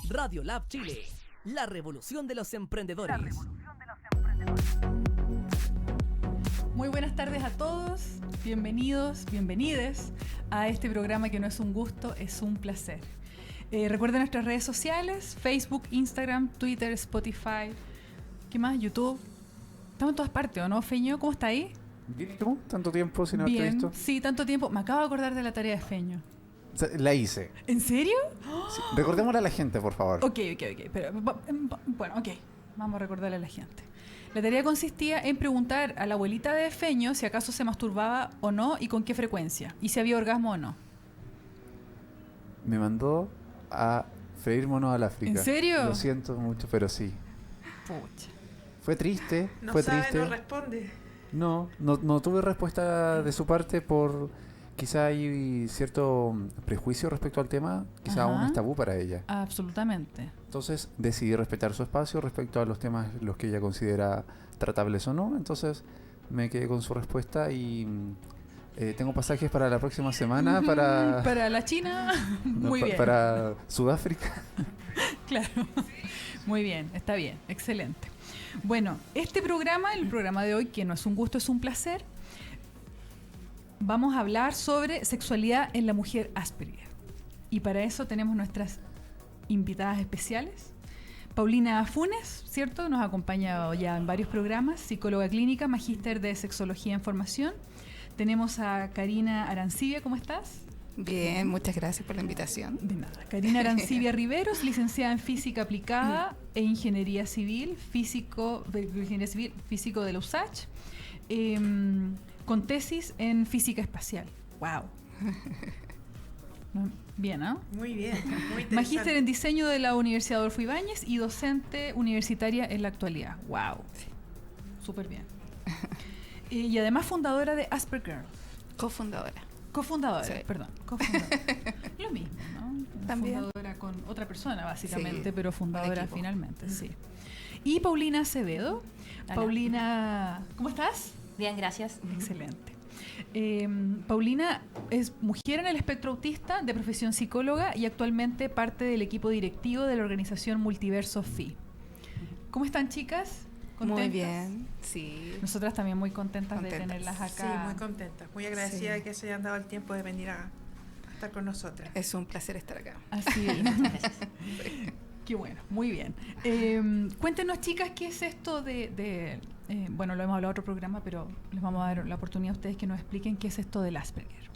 Radio Lab Chile, la revolución de los emprendedores. Muy buenas tardes a todos, bienvenidos, bienvenides a este programa que no es un gusto, es un placer. Recuerden nuestras redes sociales, Facebook, Instagram, Twitter, Spotify, ¿qué más? YouTube. Estamos en todas partes, ¿o no, Feño? ¿Cómo está ahí? Bien, ¿y tú? ¿Tanto tiempo sin haberte Bien, visto? sí, tanto tiempo. Me acabo de acordar de la tarea de Feño. La hice. ¿En serio? Sí. Recordémosle a la gente, por favor. Ok. Pero, bueno, ok. Vamos a recordarle a la gente. La tarea consistía en preguntar a la abuelita de Feño si acaso se masturbaba o no y con qué frecuencia. Y si había orgasmo o no. Me mandó a freír monos al África. ¿En serio? Lo siento mucho, pero sí. Pucha. Fue triste. No fue sabe, triste. no responde. No tuve respuesta de su parte por... Quizá hay cierto prejuicio respecto al tema. Quizá Ajá. aún es tabú para ella. Absolutamente. Entonces decidí respetar su espacio respecto a los temas los que ella considera tratables o no. Entonces me quedé con su respuesta y tengo pasajes para la próxima semana para... Para la China, muy bien. Para Sudáfrica. Claro. Muy bien, está bien, excelente. Bueno, este programa, el programa de hoy, que no es un gusto, es un placer, vamos a hablar sobre sexualidad en la mujer Asperger. Y para eso tenemos nuestras invitadas especiales. Paulina Funes, ¿cierto? Nos ha acompañado ya en varios programas, psicóloga clínica, magíster de sexología en formación. Tenemos a Karina Arancibia, ¿cómo estás? Bien, muchas gracias por la invitación. De nada. Karina Arancibia Riveros, licenciada en Física Aplicada e Ingeniería Civil, físico de la USACH, con tesis en Física Espacial. ¡Wow! Bien, ¿no? Muy bien, muy interesante. Magíster en Diseño de la Universidad Adolfo Ibáñez y docente universitaria en la actualidad. ¡Wow! Súper bien. Y además fundadora de Asperger. Cofundadora. Cofundadora, Sí. Perdón. Lo mismo, ¿no? También. Fundadora con otra persona, básicamente, Sí, pero fundadora un equipo. finalmente, sí. Y Paulina Acevedo. Hola. Paulina, ¿cómo estás? Bien, gracias. Excelente. Paulina es mujer en el espectro autista, de profesión psicóloga y actualmente parte del equipo directivo de la organización Multiverso FI. ¿Cómo están, chicas? ¿Contentas? Muy bien, sí. Nosotras también muy contentas de Contentas. tenerlas Sí, acá. muy contenta, muy agradecida Sí. de que se hayan dado el tiempo de venir a estar con nosotras. Es un placer estar acá. Así es. Muchas gracias. Qué bueno, muy bien. Cuéntenos, chicas, ¿qué es esto de bueno, lo hemos hablado en otro programa, pero les vamos a dar la oportunidad a ustedes que nos expliquen qué es esto del Asperger.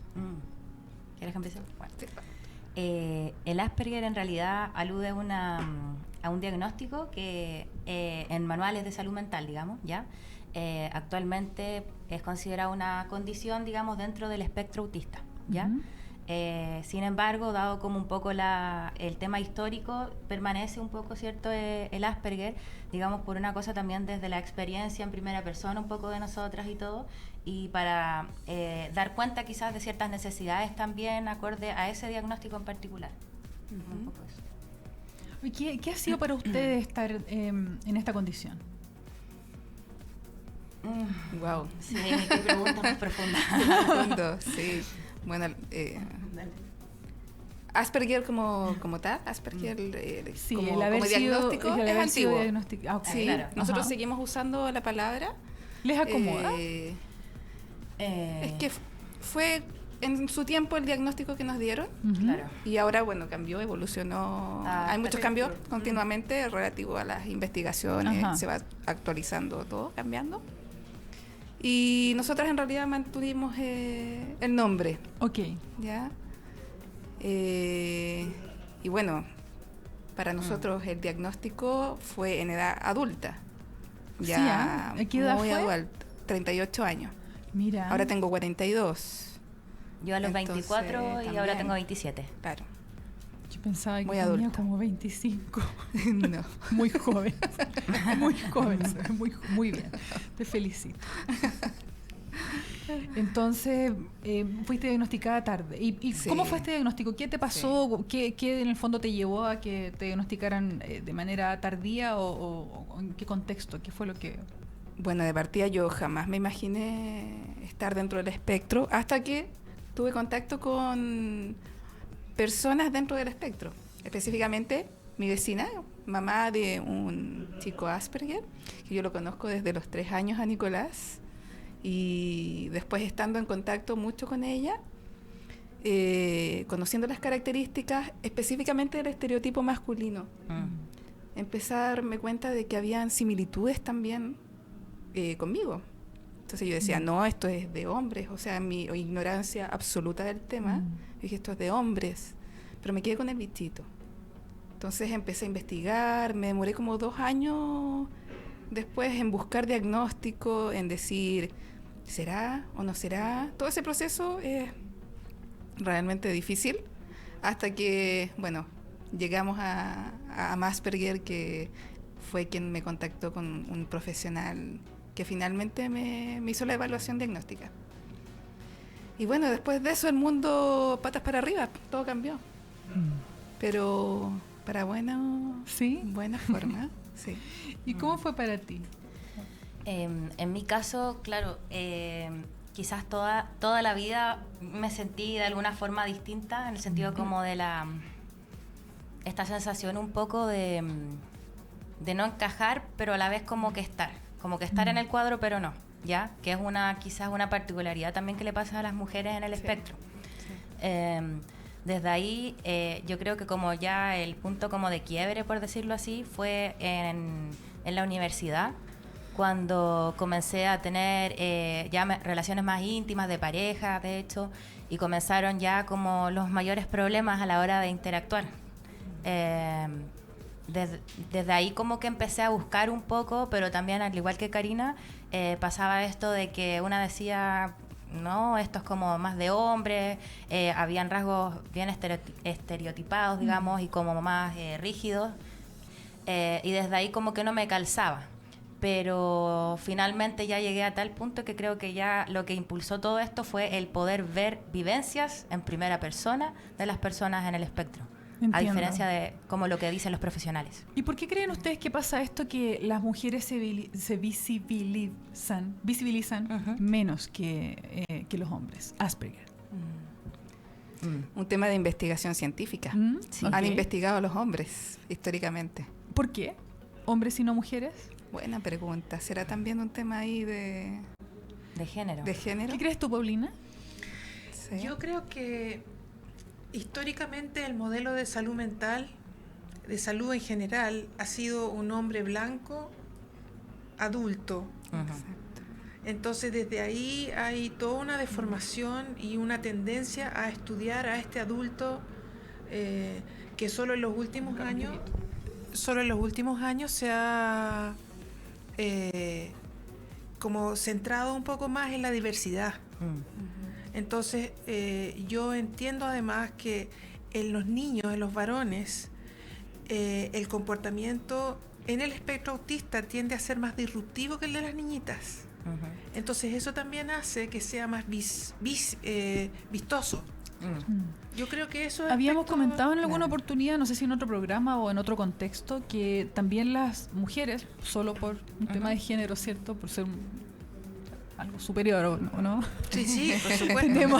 ¿Quieres que empiece? Bueno. Sí. El Asperger en realidad alude a un diagnóstico que en manuales de salud mental, digamos, ¿ya? Actualmente es considerada una condición, digamos, dentro del espectro autista, ¿ya? Ujú. Sin embargo, dado como un poco el tema histórico, permanece un poco, ¿cierto?, el Asperger, digamos, por una cosa también desde la experiencia en primera persona, un poco de nosotras y todo, y para dar cuenta quizás de ciertas necesidades también acorde a ese diagnóstico en particular. Un poco eso. ¿Y qué ha sido para ustedes estar en esta condición? Wow. Sí, qué pregunta más profunda. Profundo, sí. Bueno, Asperger como tal, Asperger Sí, como, el haber como sido, diagnóstico el es haber sido antiguo. diagnostic- ah, ok. Sí, Claro. nosotros Ajá. seguimos usando la palabra. ¿Les acomoda? Es que fue en su tiempo el diagnóstico que nos dieron. Ujú. Claro. Y ahora, bueno, cambió, evolucionó. Ah, Hay muchos perfecto. cambios continuamente relativo a las investigaciones. Ajá. Se va actualizando todo, cambiando. Y nosotras en realidad mantuvimos el nombre, Ok. ¿ya? Y bueno, para nosotros el diagnóstico fue en edad adulta. Sí, ¿ah? ¿A qué edad muy fue? adulta, 38 años. Mira. Ahora tengo 42. Yo a los Entonces, 24 y ahora también. tengo 27. Claro. Yo pensaba que muy tenía adulta. como 25. No. Muy joven. Muy joven. Muy bien. Te felicito. Entonces, fuiste diagnosticada tarde. ¿Y Sí. cómo fue este diagnóstico? ¿Qué te pasó? ¿Qué en el fondo te llevó a que te diagnosticaran de manera tardía o en qué contexto? ¿Qué fue lo que...? Bueno, de partida yo jamás me imaginé estar dentro del espectro hasta que tuve contacto con personas dentro del espectro, específicamente mi vecina, mamá de un chico Asperger, que yo lo conozco desde los 3 años a Nicolás, y después estando en contacto mucho con ella, conociendo las características específicamente del estereotipo masculino, empecé a darme cuenta de que habían similitudes también conmigo. Entonces yo decía, no, esto es de hombres, o sea, mi ignorancia absoluta del tema, dije, esto es de hombres, pero me quedé con el bichito. Entonces empecé a investigar, me demoré como 2 años después en buscar diagnóstico, en decir, ¿será o no será? Todo ese proceso es realmente difícil, hasta que, bueno, llegamos a Asperger, que fue quien me contactó con un profesional que finalmente me hizo la evaluación diagnóstica. Y bueno, después de eso el mundo patas para arriba, todo cambió. Pero para buena forma. Sí. ¿Y cómo fue para ti? En mi caso, claro, quizás toda la vida me sentí de alguna forma distinta, en el sentido como de esta sensación un poco de no encajar, pero a la vez como que estar en el cuadro, pero no, ¿ya? Que es quizás una particularidad también que le pasa a las mujeres en el espectro. Sí. Desde ahí, yo creo que como ya el punto como de quiebre, por decirlo así, fue en la universidad, cuando comencé a tener relaciones más íntimas de pareja, de hecho, y comenzaron ya como los mayores problemas a la hora de interactuar. Desde ahí como que empecé a buscar un poco, pero también al igual que Karina, pasaba esto de que una decía, no, esto es como más de hombre, habían rasgos bien estereotipados, digamos, y como más rígidos, y desde ahí como que no me calzaba. Pero finalmente ya llegué a tal punto que creo que ya lo que impulsó todo esto fue el poder ver vivencias en primera persona de las personas en el espectro. Entiendo. A diferencia de como lo que dicen los profesionales. ¿Y por qué creen ustedes que pasa esto, que las mujeres se visibilizan menos que los hombres? Asperger. Un tema de investigación científica. Sí. Han investigado a los hombres históricamente. ¿Por qué? ¿Hombres y no mujeres? Buena pregunta. ¿Será también un tema ahí de género? ¿De género? ¿Qué crees tú, Paulina? Sí. Yo creo que históricamente el modelo de salud mental, de salud en general, ha sido un hombre blanco, adulto. Exacto. Entonces desde ahí hay toda una deformación y una tendencia a estudiar a este adulto que solo en los últimos años se ha como centrado un poco más en la diversidad. Entonces, yo entiendo además que en los niños, en los varones, el comportamiento en el espectro autista tiende a ser más disruptivo que el de las niñitas. Entonces, eso también hace que sea más vistoso. Yo creo que eso... Habíamos comentado en alguna oportunidad, no sé si en otro programa o en otro contexto, que también las mujeres, solo por un tema de género, ¿cierto? Por ser algo superior, ¿o no? Sí, por supuesto.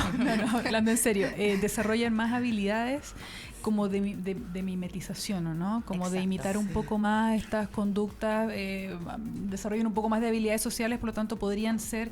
Hablando en serio, desarrollan más habilidades como de mimetización, ¿o no? Como de imitar un poco más estas conductas, desarrollan un poco más de habilidades sociales, por lo tanto podrían ser...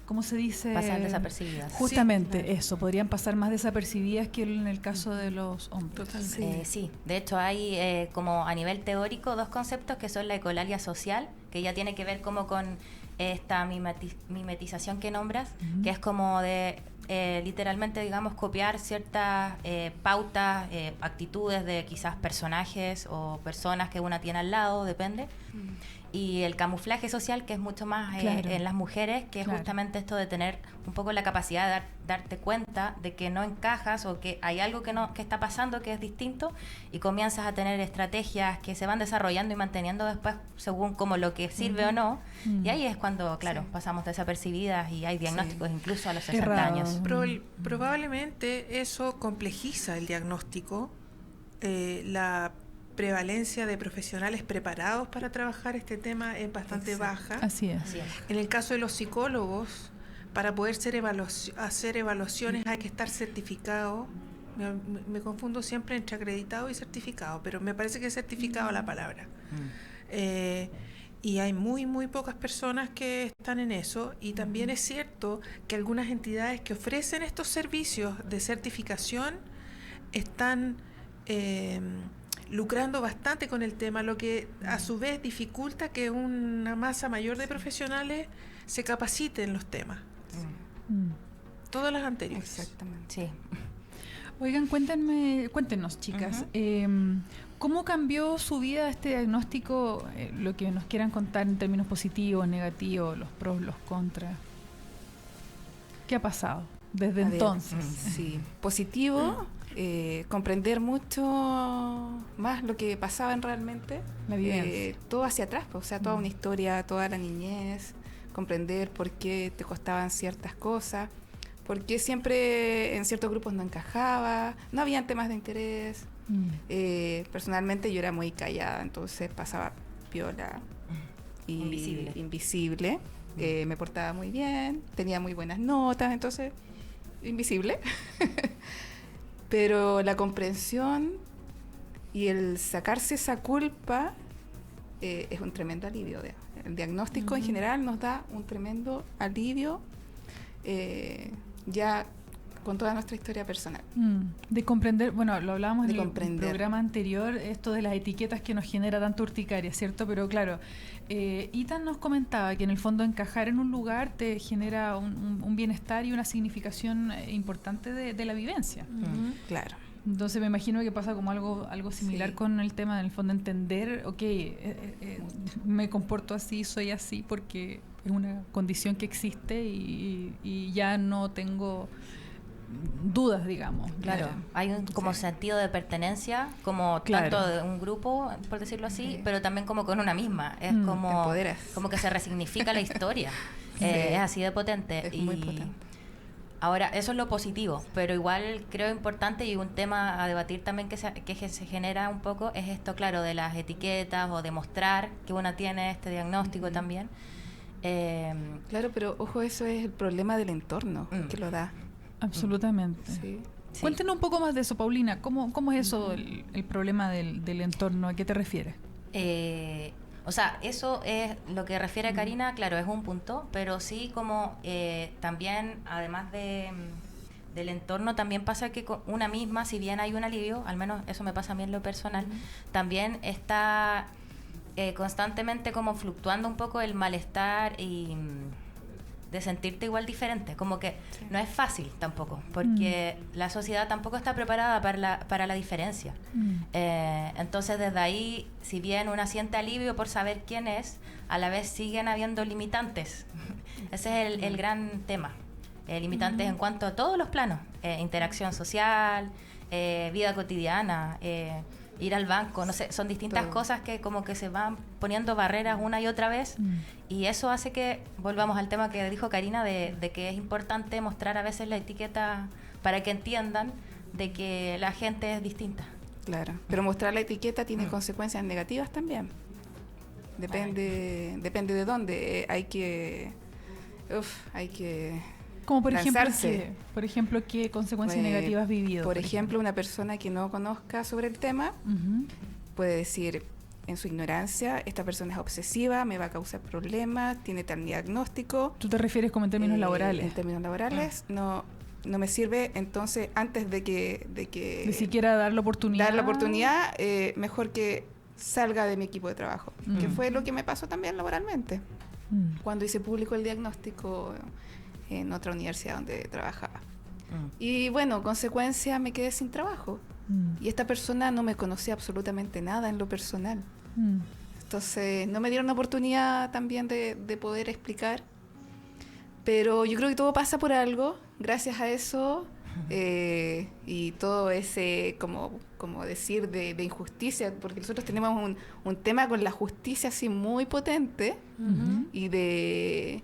¿cómo se dice? Pasan desapercibidas. Justamente, sí, eso, podrían pasar más desapercibidas que en el caso de los hombres. Totalmente. Sí, de hecho hay como a nivel teórico 2 conceptos que son la ecolalia social, que ya tiene que ver como con esta mimetización que nombras, que es como de literalmente, digamos, copiar ciertas pautas, actitudes de quizás personajes o personas que una tiene al lado, depende. Y el camuflaje social, que es mucho más en las mujeres, que es justamente esto de tener un poco la capacidad de darte cuenta de que no encajas o que hay algo que está pasando que es distinto, y comienzas a tener estrategias que se van desarrollando y manteniendo después según como lo que sirve o no. Y ahí es cuando, pasamos desapercibidas y hay diagnósticos incluso a los 60 años. Probablemente eso complejiza el diagnóstico, la prevalencia de profesionales preparados para trabajar este tema es bastante baja. Así es. En el caso de los psicólogos, para poder hacer evaluaciones hay que estar certificado Me confundo siempre entre acreditado y certificado, pero me parece que es certificado la palabra. Y hay muy pocas personas que están en eso, y también es cierto que algunas entidades que ofrecen estos servicios de certificación están lucrando bastante con el tema, lo que a su vez dificulta que una masa mayor de profesionales se capacite en los temas. Todas las anteriores. Exactamente. Sí. Oigan, cuéntenos, chicas, ¿cómo cambió su vida este diagnóstico? Lo que nos quieran contar en términos positivos, negativos, los pros, los contras. ¿Qué ha pasado desde entonces? Sí, positivo, comprender mucho más lo que pasaba realmente. La vivencia. Todo hacia atrás, o sea, toda una historia, toda la niñez, comprender por qué te costaban ciertas cosas, por qué siempre en ciertos grupos no encajaba, no habían temas de interés. Personalmente yo era muy callada, entonces pasaba piola y invisible. Me portaba muy bien, tenía muy buenas notas, entonces invisible. Pero la comprensión y el sacarse esa culpa es un tremendo alivio. El diagnóstico en general nos da un tremendo alivio ya con toda nuestra historia personal. De comprender, bueno, lo hablábamos De en el comprender. programa anterior, esto de las etiquetas que nos genera tanta urticaria, ¿cierto? Pero claro, Ethan nos comentaba que en el fondo encajar en un lugar te genera un bienestar y una significación importante de la vivencia. Claro. Entonces me imagino que pasa como algo similar Sí. con el tema, en el fondo, entender, me comporto así, soy así, porque es una condición que existe y ya no tengo dudas, digamos. Claro, hay un como sentido de pertenencia, como tanto de un grupo, por decirlo así, pero también como con una misma. Es Te como empoderas. que se resignifica la historia. Sí. Es así de potente. Es muy potente. Ahora, eso es lo positivo, pero igual creo importante y un tema a debatir también que se genera un poco es esto, claro, de las etiquetas o demostrar que una tiene este diagnóstico también. Claro, pero ojo, eso es el problema del entorno que lo da. Absolutamente. Sí. Sí. Cuéntenos un poco más de eso, Paulina. ¿Cómo es eso, el problema del entorno? ¿A qué te refieres? O sea, eso es lo que refiere Karina, claro, es un punto, pero sí como también, además del entorno, también pasa que con una misma, si bien hay un alivio, al menos eso me pasa a mí en lo personal, también está constantemente como fluctuando un poco el malestar y de sentirte igual diferente, como que no es fácil tampoco, porque la sociedad tampoco está preparada para la diferencia. Entonces desde ahí, si bien una siente alivio por saber quién es, a la vez siguen habiendo limitantes. Ese es el gran tema. Limitantes en cuanto a todos los planos, interacción social, vida cotidiana, ir al banco, no sé, son distintas cosas que como que se van poniendo barreras una y otra vez, y eso hace que volvamos al tema que dijo Karina de que es importante mostrar a veces la etiqueta para que entiendan de que la gente es distinta. Claro, pero mostrar la etiqueta tiene consecuencias negativas también. Depende de dónde. Hay que Como por lanzarse. ejemplo, ¿qué consecuencias negativas has vivido? Por ejemplo, una persona que no conozca sobre el tema Ujú. puede decir en su ignorancia, esta persona es obsesiva, me va a causar problemas, tiene tal diagnóstico. ¿Tú te refieres como en términos laborales? En términos laborales, no me sirve. Entonces, antes de que Ni siquiera dar la oportunidad. mejor que salga de mi equipo de trabajo, que fue lo que me pasó también laboralmente, cuando hice público el diagnóstico en otra universidad donde trabajaba. Y bueno, consecuencia, me quedé sin trabajo. Y esta persona no me conocía absolutamente nada en lo personal. Entonces, no me dieron la oportunidad también de poder explicar. Pero yo creo que todo pasa por algo. Gracias a eso y todo ese, como decir, de injusticia, porque nosotros tenemos un tema con la justicia así muy potente y de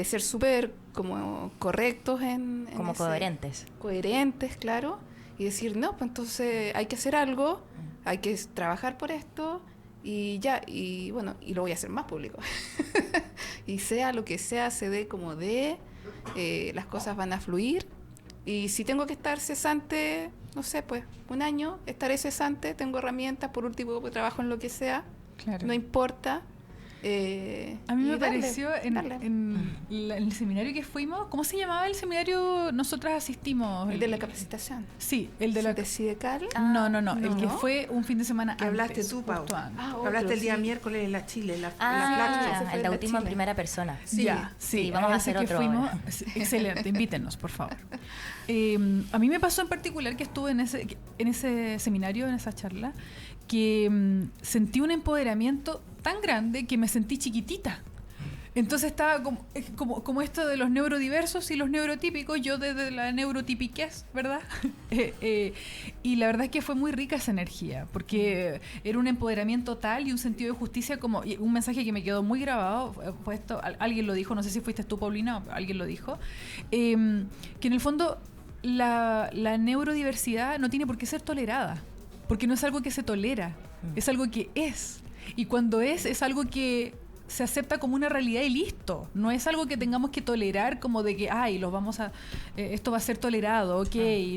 ser súper como correctos en Como ese, coherentes. coherentes, claro, y decir, no, pues entonces hay que hacer algo, hay que trabajar por esto y ya, y bueno, y lo voy a hacer más público. Y sea lo que sea, se dé como dé, las cosas van a fluir Y si tengo que estar cesante, no sé, pues 1 año, estaré cesante, tengo herramientas, por último trabajo en lo que sea, Claro. no importa. A mí me pareció en el seminario que fuimos, ¿cómo se llamaba el seminario? Nosotras asistimos. El de la capacitación. Sí, el de la... ¿De Sidecal? No, el que ¿No? fue un fin de semana Que hablaste antes, tú, Pau. justo antes. Ah, Hablaste otro, el día sí. miércoles en la Chile, la ese Ah, fue el de autismo en Chile. primera persona. Sí. Ya, sí, vamos a ese hacer que otro fuimos. ahora. Sí, excelente, invítenos, por favor. A mí me pasó en particular que estuve en ese seminario, en esa charla, que sentí un empoderamiento tan grande que me sentí chiquitita. Entonces estaba como esto de los neurodiversos y los neurotípicos, yo desde la neurotipiquez, ¿verdad? Y la verdad es que fue muy rica esa energía, porque era un empoderamiento tal y un sentido de justicia, como y un mensaje que me quedó muy grabado, fue esto, alguien lo dijo, no sé si fuiste tú, Paulina, o alguien lo dijo, que en el fondo la neurodiversidad no tiene por qué ser tolerada, porque no es algo que se tolera, es algo que es. Y cuando es algo que se acepta como una realidad y listo. No es algo que tengamos que tolerar como de que, esto va a ser tolerado, ok,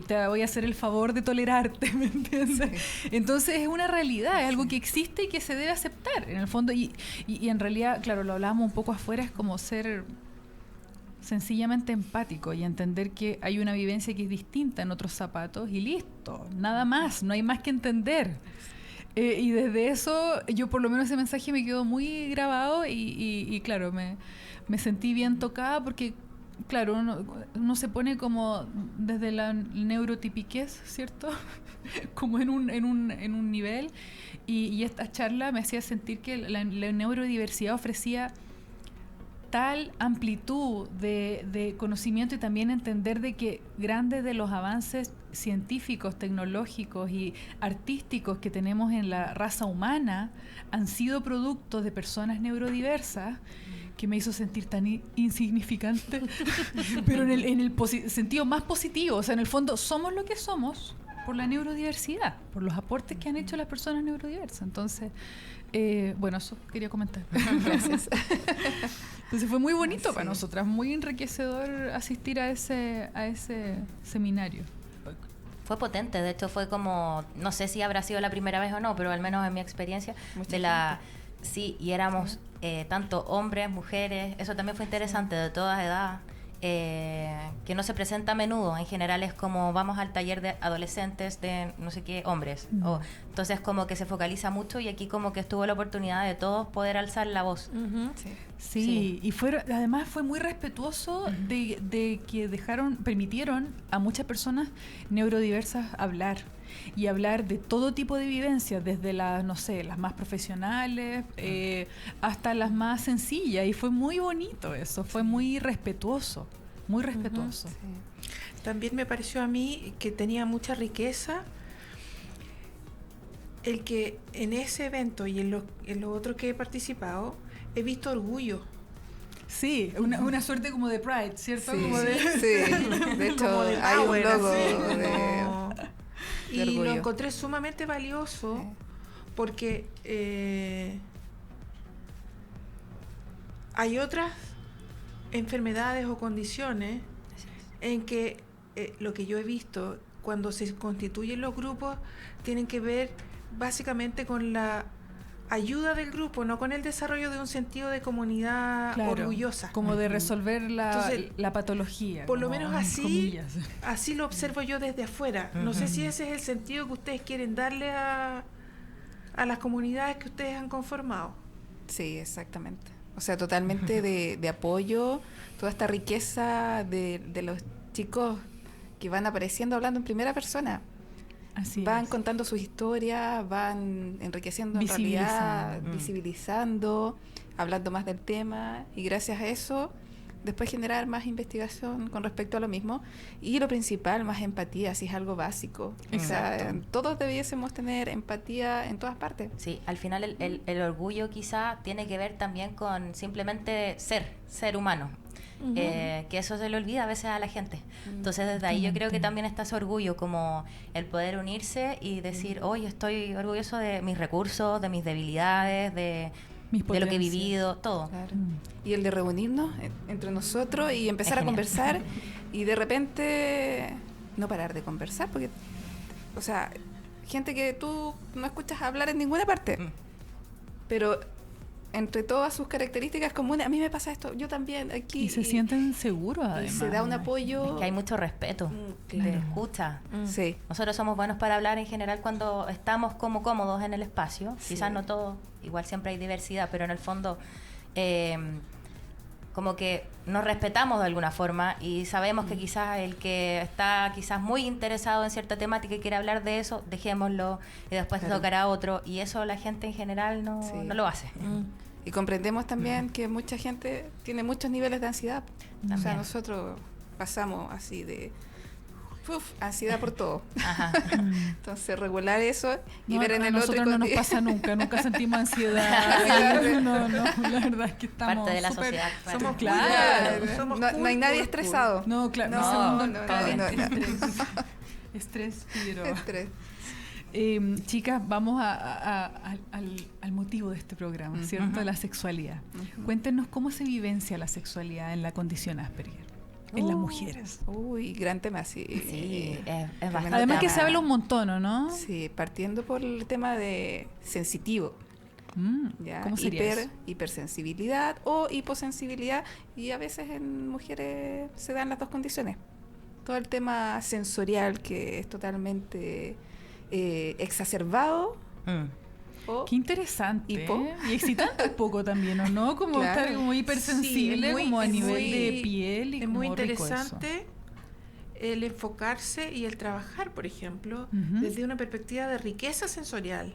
te voy a hacer el favor de tolerarte, ¿me entiendes? Sí. Entonces es una realidad, es algo que existe y que se debe aceptar, en el fondo. Y en realidad, claro, lo hablábamos un poco afuera, es como ser sencillamente empático y entender que hay una vivencia que es distinta en otros zapatos y listo, nada más, no hay más que entender. Y desde eso, yo por lo menos ese mensaje me quedó muy grabado y claro, me sentí bien tocada porque, claro, uno se pone como desde la neurotipiquez, ¿cierto? Como en un nivel y esta charla me hacía sentir que la neurodiversidad ofrecía tal amplitud de conocimiento y también entender de que grandes de los avances científicos, tecnológicos y artísticos que tenemos en la raza humana han sido productos de personas neurodiversas, que me hizo sentir tan insignificante, pero en el sentido más positivo. O sea, en el fondo somos lo que somos por la neurodiversidad, por los aportes que han hecho las personas neurodiversas. Entonces, bueno, eso quería comentar. Gracias. Entonces fue muy bonito para nosotras, muy enriquecedor asistir a ese seminario. Fue potente, de hecho fue como, no sé si habrá sido la primera vez o no, pero al menos en mi experiencia, sí, y éramos tanto hombres, mujeres, eso también fue interesante, de todas edades, que no se presenta a menudo. En general es como vamos al taller de adolescentes de no sé qué, hombres. Entonces como que se focaliza mucho y aquí como que estuvo la oportunidad de todos poder alzar la voz. Sí, y además fue muy respetuoso de que permitieron a muchas personas neurodiversas hablar. Y hablar de todo tipo de vivencias, desde las más profesionales hasta las más sencillas. Y fue muy bonito eso, fue muy respetuoso, muy respetuoso. Sí. También me pareció a mí que tenía mucha riqueza el que en ese evento y en los otros que he participado, he visto orgullo. Sí, una suerte como de Pride, ¿cierto? Sí, como de hecho como de hay un power, logo así, y orgullo. lo encontré sumamente valioso porque hay otras enfermedades o condiciones en que lo que yo he visto cuando se constituyen los grupos tienen que ver básicamente con la ayuda del grupo, no con el desarrollo de un sentido de comunidad orgullosa. Como de resolver Entonces, la patología. Por lo menos comillas. así lo observo yo desde afuera. No sé si ese es el sentido que ustedes quieren darle a las comunidades que ustedes han conformado. Sí, exactamente. O sea, totalmente de apoyo, toda esta riqueza de los chicos que van apareciendo hablando en primera persona. Así van es. contando sus historias, van enriqueciendo en realidad, visibilizando, hablando más del tema, y gracias a eso después generar más investigación con respecto a lo mismo, y lo principal, más empatía, si es algo básico. Exacto. O sea, todos debiésemos tener empatía en todas partes. Sí, al final el orgullo quizá tiene que ver también con simplemente ser humano. Que eso se le olvida a veces a la gente. Entonces desde ahí yo creo que también está ese orgullo, como el poder unirse y decir, oye, estoy orgulloso de mis recursos, de mis debilidades, de lo que he vivido, todo. Claro. Y el de reunirnos entre nosotros y empezar a conversar Y de repente no parar de conversar, porque, o sea, gente que tú no escuchas hablar en ninguna parte, pero entre todas sus características comunes, a mí me pasa esto, yo también aquí. Y se sienten seguros, y además. se da un apoyo. Es que hay mucho respeto, claro. de escucha. Sí. Nosotros somos buenos para hablar en general cuando estamos como cómodos en el espacio. Sí. Quizás no todos, igual siempre hay diversidad, pero en el fondo como que nos respetamos de alguna forma y sabemos que quizás el que está quizás muy interesado en cierta temática y quiere hablar de eso, dejémoslo y después Claro. tocará otro. Y eso la gente en general no lo hace. Y comprendemos también que mucha gente tiene muchos niveles de ansiedad. O sea, También. nosotros pasamos así de ansiedad por todo. Ajá. Entonces, regular eso y No, ver en a el otro. nosotros no nos pasa nunca sentimos ansiedad. No, la verdad es que estamos Parte de la súper- sociedad. Somos Claro. cool, somos No hay nadie cool. estresado. No, claro, No, ese mundo no, caliente, no, no. estrés, pero... Estrés. Chicas, vamos al motivo de este programa, ¿cierto? La sexualidad. Cuéntenos cómo se vivencia la sexualidad en la condición Asperger, en las mujeres. Uy, gran tema, sí. Sí, es bastante. Además que tema. se habla un montón, ¿o no? Sí, partiendo por el tema de sensitivo. ¿Ya? ¿Cómo sería eso? Hipersensibilidad o hiposensibilidad, y a veces en mujeres se dan las dos condiciones. Todo el tema sensorial que es totalmente exacerbado o Qué interesante. Hipo. Y excitante un poco también, ¿o no? Como Claro. estar como hipersensible, Sí, es muy- como a es nivel muy- de piel y Es como muy rico eso. interesante el enfocarse y el trabajar, por ejemplo, Ujú. desde una perspectiva de riqueza sensorial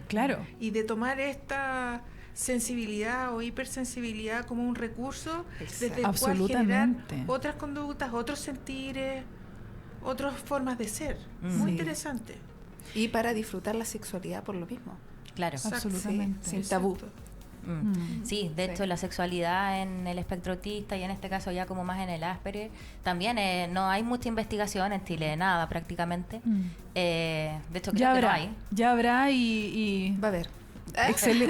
Claro. y de tomar esta sensibilidad o hipersensibilidad como un recurso desde el cual generar Absolutamente. otras conductas, otros sentires, otras formas de ser. Muy Sí. interesante. y para disfrutar la sexualidad por lo mismo. Claro. Exacto. Absolutamente. Sí, sin tabú. Sí, de hecho Sí. la sexualidad en el espectro autista y en este caso ya como más en el Asperger, también no hay mucha investigación en Chile, nada prácticamente. De hecho creo Ya que no habrá, hay. ya habrá y Va a ver.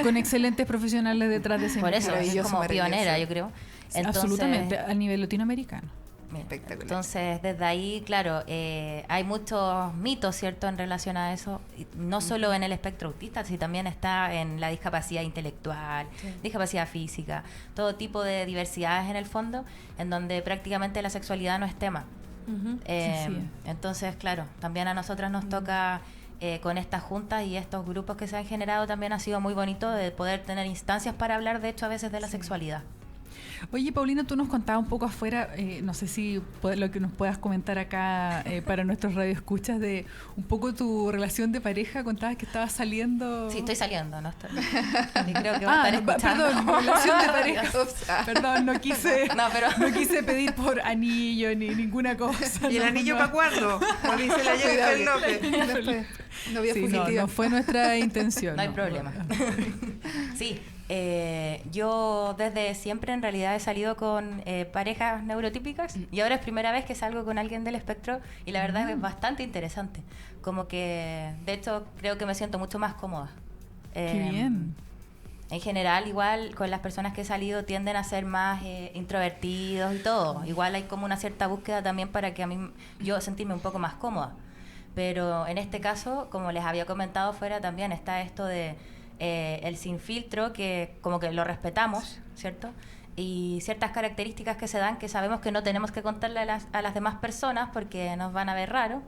con excelentes profesionales detrás de ese Por mundo. eso es Maravilloso, como maravilloso. pionera, yo creo. Sí, absolutamente, a nivel latinoamericano. Mira, Espectacular. entonces, desde ahí, claro, hay muchos mitos, ¿cierto?, en relación a eso, y no solo en el espectro autista, sino también está en la discapacidad intelectual, discapacidad física, todo tipo de diversidades en el fondo, en donde prácticamente la sexualidad no es tema. Sí. Entonces, claro, también a nosotras nos toca con estas juntas y estos grupos que se han generado, también ha sido muy bonito de poder tener instancias para hablar, de hecho, a veces de la sexualidad. Oye, Paulina, tú nos contabas un poco afuera, no sé si lo que nos puedas comentar acá para nuestros radioescuchas, de un poco tu relación de pareja. Contabas que estabas saliendo... Sí, estoy saliendo, ¿no? Y creo que va a estar escuchando. perdón, relación de pareja. Ups, Perdón, no quise pedir por anillo ni ninguna cosa. ¿Y el no, anillo no. para cuándo? Como dice la Jennifer López. Después, novia Sí, fugitiva. no fue nuestra intención. No hay problema. Sí, yo desde siempre en realidad he salido con parejas neurotípicas y ahora es primera vez que salgo con alguien del espectro y la verdad es bastante interesante. Como que, de hecho, creo que me siento mucho más cómoda. Qué bien. En general, igual con las personas que he salido tienden a ser más introvertidos y todo. Igual hay como una cierta búsqueda también para que yo sentirme un poco más cómoda. Pero en este caso, como les había comentado fuera, también está esto de el sin filtro, que como que lo respetamos, ¿cierto? Y ciertas características que se dan que sabemos que no tenemos que contarle a las demás personas porque nos van a ver raro,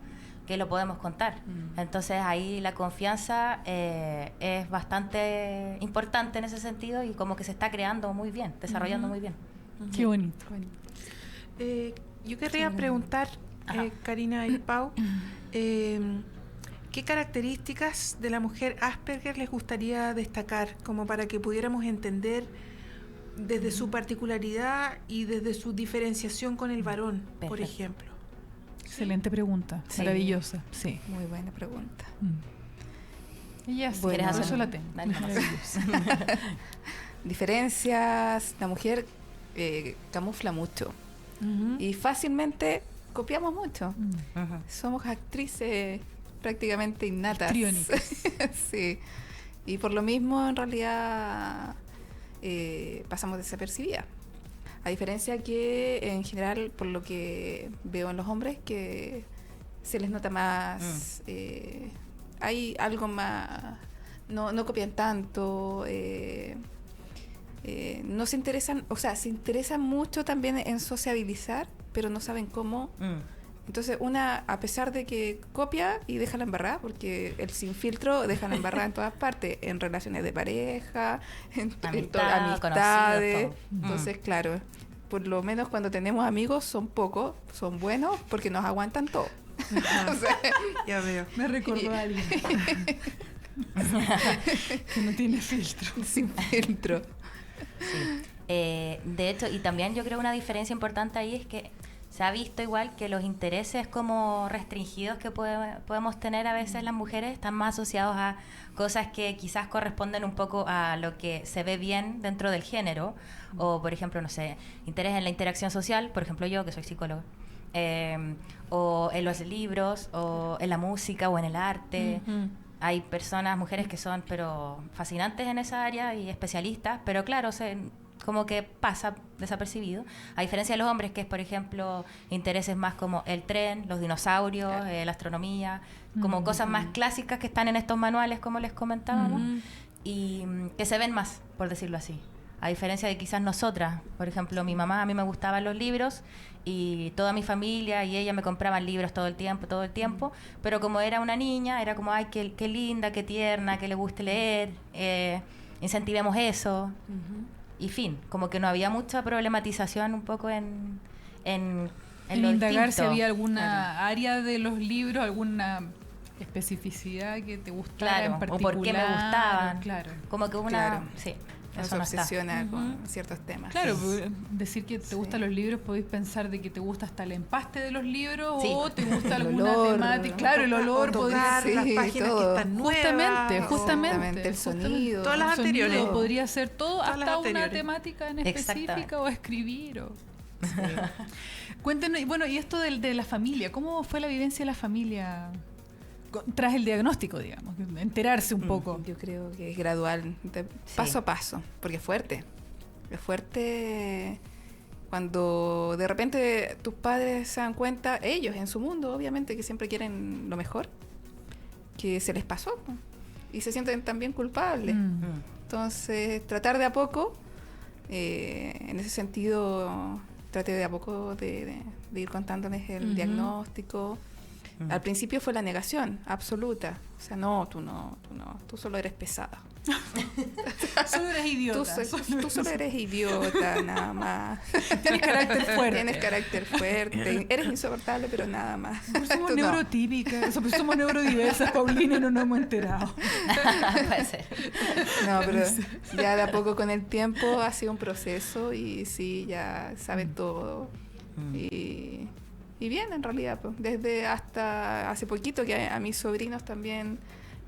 que lo podemos contar. Entonces ahí la confianza es bastante importante en ese sentido y como que se está creando muy bien, desarrollando muy bien. Qué bonito. Yo querría preguntar, Karina y Pau, ¿qué características de la mujer Asperger les gustaría destacar como para que pudiéramos entender desde su particularidad y desde su diferenciación con el varón, por Perfecto. ejemplo? Excelente pregunta. Sí. Maravillosa. Sí. Muy buena pregunta. Ella sí, Bueno, por ¿quieres eso hacer? la tengo. Dale nomás. Maravillosa. Diferencias, la mujer camufla mucho y fácilmente copiamos mucho. Ujú. Somos actrices prácticamente innatas. Histriónicas. Sí. Y por lo mismo, en realidad, pasamos desapercibidas. A diferencia que en general, por lo que veo en los hombres, que se les nota más, hay algo más, no copian tanto, no se interesan, o sea, se interesan mucho también en sociabilizar, pero no saben cómo. Entonces una, a pesar de que copia y deja la embarrada, porque el sin filtro deja la embarrada en todas partes, en relaciones de pareja, en amistades. Todo. Entonces, claro, por lo menos cuando tenemos amigos son pocos, son buenos, porque nos aguantan todo. O sea, Ya veo. Me recordó a alguien que no tiene filtro. sin filtro. Sí. De hecho, y también yo creo una diferencia importante ahí es que se ha visto igual que los intereses como restringidos que podemos tener a veces las mujeres están más asociados a cosas que quizás corresponden un poco a lo que se ve bien dentro del género, o por ejemplo, no sé, interés en la interacción social, por ejemplo yo que soy psicóloga, o en los libros, o en la música, o en el arte. Hay personas, mujeres que son pero fascinantes en esa área y especialistas, pero claro, como que pasa desapercibido, a diferencia de los hombres, que es, por ejemplo, intereses más como el tren, los dinosaurios, la astronomía, como cosas más clásicas que están en estos manuales, como les comentábamos, y que se ven más, por decirlo así. A diferencia de quizás nosotras, por ejemplo, mi mamá, a mí me gustaban los libros y toda mi familia y ella me compraban libros todo el tiempo, pero como era una niña, era como, ay, qué linda, qué tierna, que le guste leer, incentivemos eso. Y fin, como que no había mucha problematización un poco en lo indagar distinto. si había alguna área de los libros, alguna especificidad que te gustara en particular. O por qué me gustaban. Claro. Como que Claro. Sí, Nos eso no está. obsesiona con ciertos temas. Claro, decir que te Sí. gustan los libros, podéis pensar de que te gusta hasta el empaste de los libros, Sí. o te gusta El alguna olor, temática. Claro, el olor, o podría tocar ser- las sí, páginas todo. que están nuevas. Justamente, el sonido. Todas las el sonido, anteriores. podría ser todo, Todas las hasta una anteriores. temática en Exactamente. específica, o escribir. Cuéntenos, y bueno, y esto de la familia, ¿cómo fue la vivencia de la familia tras el diagnóstico, digamos? Enterarse un poco. Yo creo que es gradual, paso a paso, porque es fuerte. Es fuerte cuando de repente tus padres se dan cuenta, ellos en su mundo, obviamente, que siempre quieren lo mejor, que se les pasó, po, y se sienten también culpables. Entonces, tratar de a poco, en ese sentido, traté de a poco de ir contándoles el diagnóstico. Al principio fue la negación absoluta. O sea, no, tú solo eres pesada. Solo eres idiota. Tú solo eres idiota, nada más. Tienes carácter fuerte. Tienes carácter fuerte. Eres insoportable, pero nada más. Somos Tú no. neurotípicas, somos neurodiversas, Paulina, y no nos hemos enterado. Puede ser. No, pero ya de a poco con el tiempo ha sido un proceso y sí, ya saben todo. Y bien, en realidad, pues, desde hasta hace poquito que a mis sobrinos también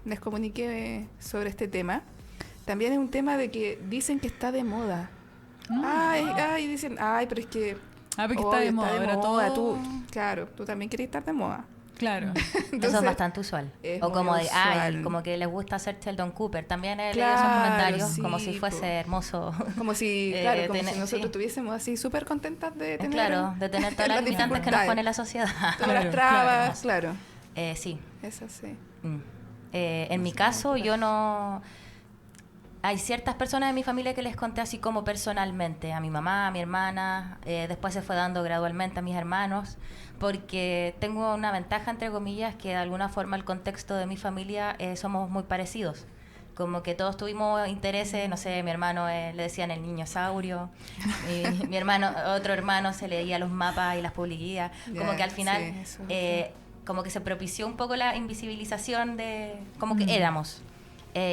les comuniqué sobre este tema. También es un tema de que dicen que está de moda. Dicen, pero es que... Porque está de moda, ahora todo. Tú, claro, tú también quieres estar de moda. Claro. Entonces, eso es bastante usual. es O muy como usual. como que les gusta hacer Sheldon Cooper. También he leído Claro, esos comentarios como sí, si fuese po. hermoso. Como si, como si nosotros sí. estuviésemos así súper contentas de tener... Claro, de tener todas las limitantes que nos dificultades, pone la sociedad. todas las Claro, trabas, claro. Sí. Eso sí. En mi caso, yo no... Hay ciertas personas de mi familia que les conté así como personalmente, a mi mamá, a mi hermana, después se fue dando gradualmente a mis hermanos, porque tengo una ventaja, entre comillas, que de alguna forma el contexto de mi familia somos muy parecidos. Como que todos tuvimos intereses, no sé, mi hermano le decían el niñosaurio, mi hermano, otro hermano se leía los mapas y las publicidades, como que al final... Sí, eso. como que se propició un poco la invisibilización de como que éramos.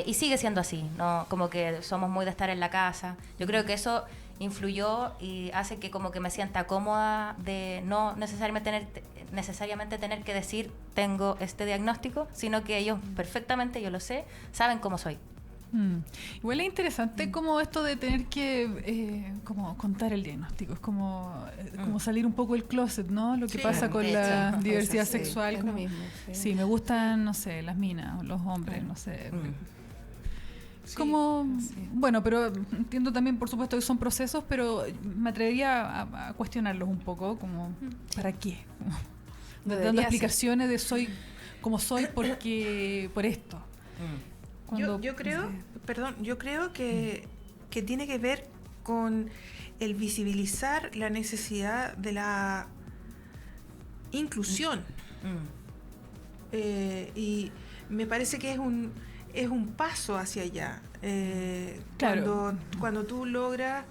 Y sigue siendo así, ¿no? Como que somos muy de estar en la casa. Yo creo que eso influyó y hace que como que me sienta cómoda de no necesariamente tener que decir tengo este diagnóstico, sino que ellos perfectamente, yo lo sé, saben cómo soy. Igual es interesante como esto de tener que como contar el diagnóstico, es como salir un poco del closet, ¿no? Lo que Sí. pasa con De la hecho, diversidad Eso sí, sexual. es lo Como, mismo, sí. sí, me gustan, no sé, las minas, los hombres, no sé. Como, bueno, pero entiendo también, por supuesto, que son procesos, pero me atrevería a cuestionarlos un poco, como, ¿para qué? Dando explicaciones de soy como soy porque por esto. Yo creo, yo creo que tiene que ver con el visibilizar la necesidad de la inclusión. Y me parece que es un paso hacia allá. Claro. Cuando tú logras,